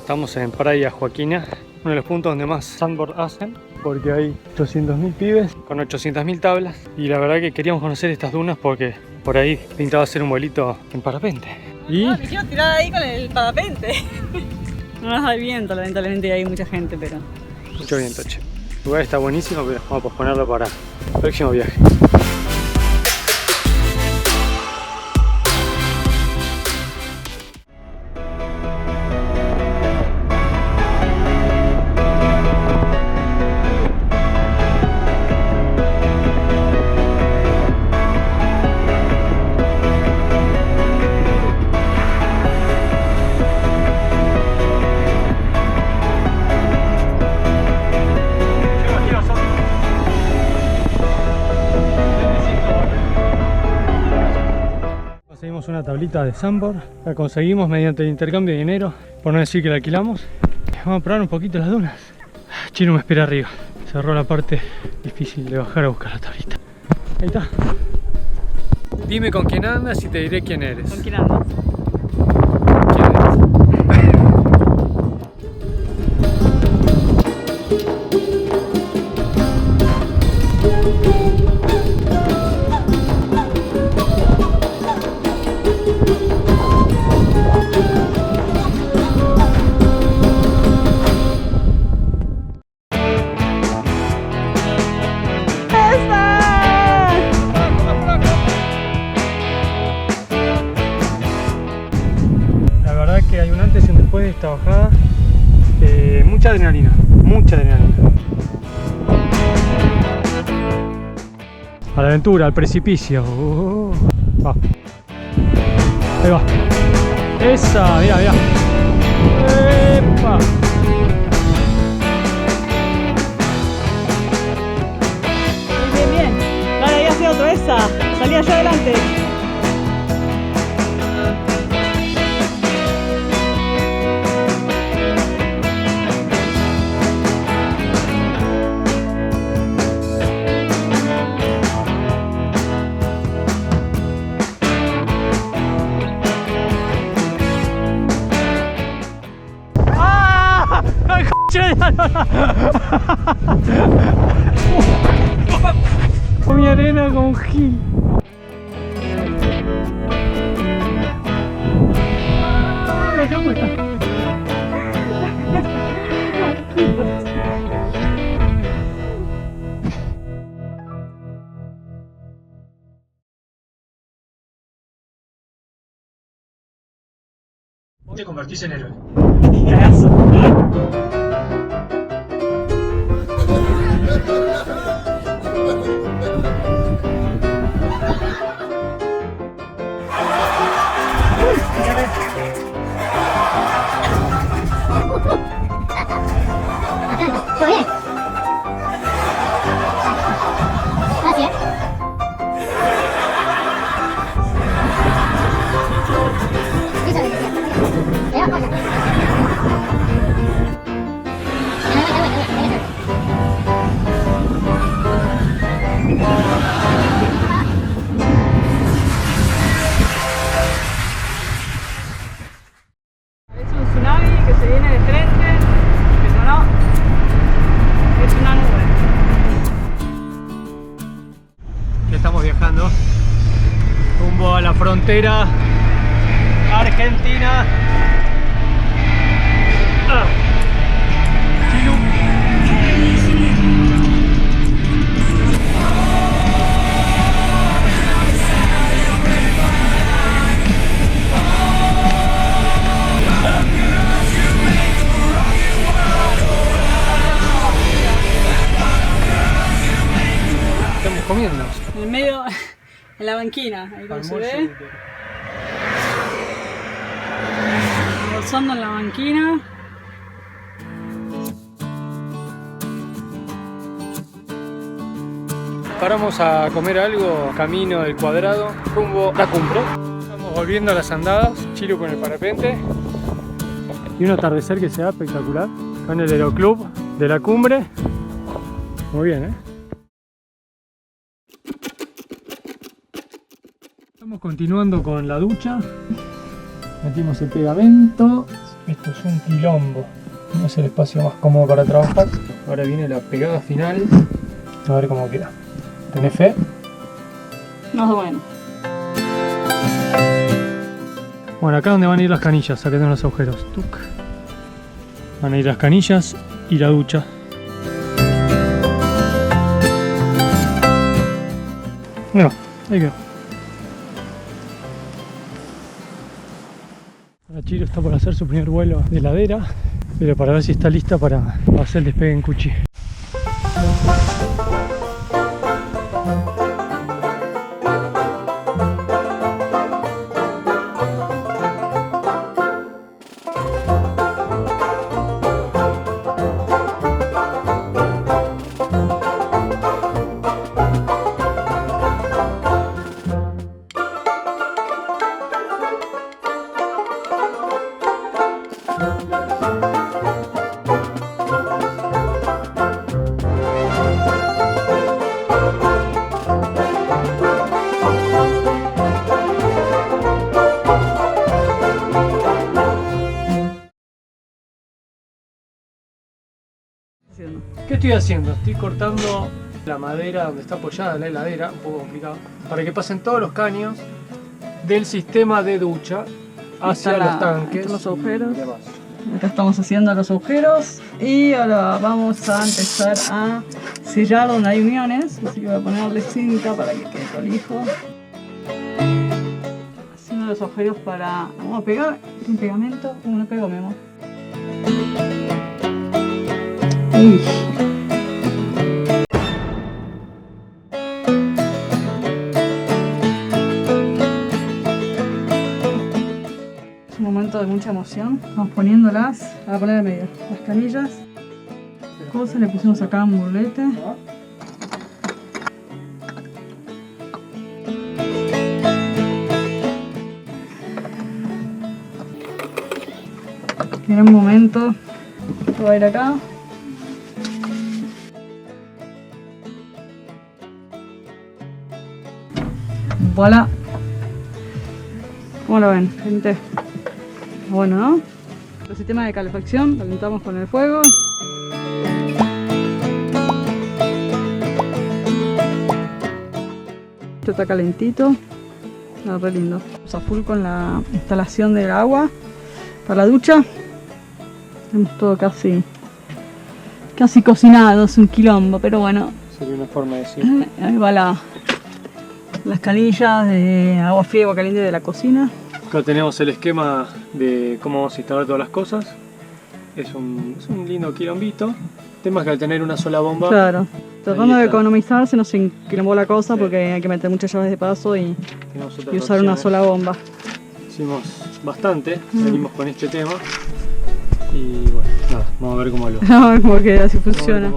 Estamos en Praia Joaquina, uno de los puntos donde más sandboard hacen, porque hay 800.000 pibes con 800.000 tablas. Y la verdad que queríamos conocer estas dunas porque por ahí pintaba hacer un vuelito en parapente. Y me quiero tirar ahí con el parapente. No nos da el viento, lamentablemente hay mucha gente, pero... mucho viento, che. El lugar está buenísimo, pero vamos a posponerlo para el próximo viaje. Conseguimos una tablita de sandboard, la conseguimos mediante el intercambio de dinero, por no decir que la alquilamos. Vamos a probar un poquito las dunas. Chino me espera arriba, cerró la parte difícil de bajar a buscar la tablita. Ahí está. Dime con quién andas y te diré quién eres. ¿Con quién andas? ¿Quién eres? Que hay un antes y un después de esta bajada. Mucha adrenalina, mucha adrenalina. A la aventura, al precipicio. Va. Ahí va. Esa, mira, mira. ¡Epa! Bien, bien. Dale, ahí hacia otro, esa. Salí allá adelante. Con mi arena con Gil. Vos te convertís en héroe. Estamos viajando rumbo a la frontera Argentina. Estamos comiendo. En el medio, en la banquina, ahí como se ve. Almorzando en la banquina. Paramos a comer algo camino del Cuadrado rumbo a la cumbre. Estamos volviendo a las andadas, Chiru con el parapente y un atardecer que se da espectacular con el aeroclub de la cumbre. Muy bien, Estamos continuando con la ducha. Metimos el pegamento. Esto es un quilombo. No es el espacio más cómodo para trabajar. Ahora viene la pegada final. A ver cómo queda. ¿Tenés fe? Más o menos. Bueno, acá donde van a ir las canillas, acá tenemos los agujeros. Tuc. Van a ir las canillas y la ducha. Bueno, ahí quedó. Ahora Chiro está por hacer su primer vuelo de ladera, pero para ver si está lista para hacer el despegue en Cuchi. ¿Qué estoy haciendo? Estoy cortando la madera donde está apoyada la heladera, un poco complicado, para que pasen todos los caños del sistema de ducha hacia los tanques. Los agujeros. Acá estamos haciendo los agujeros y ahora vamos a empezar a sellar donde hay uniones, así que voy a ponerle cinta para que quede prolijo. Haciendo los agujeros para... Vamos a pegar un pegamento. No pego, mi amor. Uy. Es un momento de mucha emoción. Vamos poniéndolas, a poner en medio las canillas. Cosas le pusimos acá un burlete. En un momento voy a ir acá. Voilà. ¿Cómo lo ven, gente? Bueno, ¿no? El sistema de calefacción, lo calentamos con el fuego. Esto está calentito. Está re lindo. Estamos a full con la instalación del agua para la ducha. Tenemos todo casi cocinado, es un quilombo, pero bueno. Sería una forma de decir. Ahí va las canillas de agua fría y agua caliente de la cocina. Acá tenemos el esquema de cómo vamos a instalar todas las cosas. Es un lindo quilombito. El tema es que al tener una sola bomba... Claro, tratando de economizar se nos enquilombó la cosa, sí, porque hay que meter muchas llaves de paso y usar una sola bomba. Hicimos bastante, venimos con este tema. Y bueno, nada, vamos a ver cómo lo... Vamos a ver cómo queda, si funciona.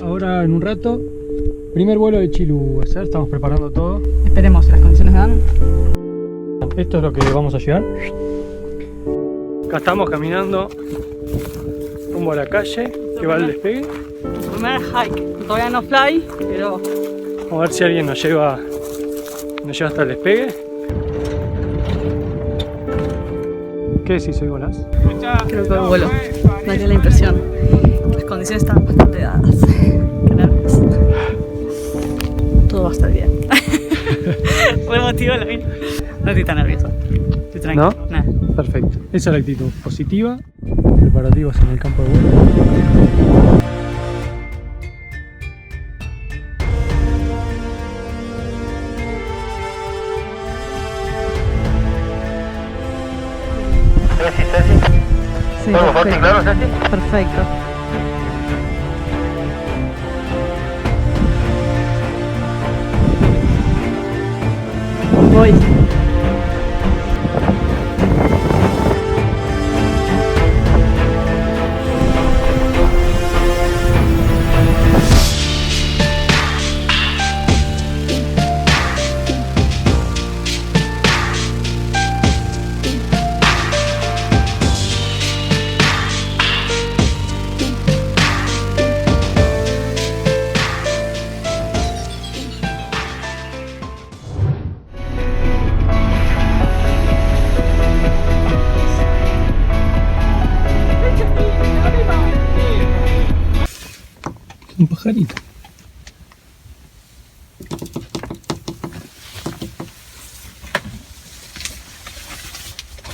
Ahora en un rato, primer vuelo de Chilu, estamos preparando todo. Esperemos, las condiciones dan. Esto es lo que vamos a llevar. Acá estamos caminando rumbo a la calle que va al despegue. Primer hike, todavía no fly, pero... Vamos a ver si alguien nos lleva hasta el despegue. ¿Qué decís hoy, Nicolás? Creo que el vuelo, daría la impresión. Las condiciones están bastante dadas. Qué nervios. Todo va a estar bien. Fue emotivo la vida. No estoy tan nervioso. Estoy tranquilo. ¿No? Nada. Perfecto. Esa es la actitud positiva. Preparativos en el campo de vuelo. Sí, perfecto. Claro, Ceci. Perfecto. Voy. pajarito.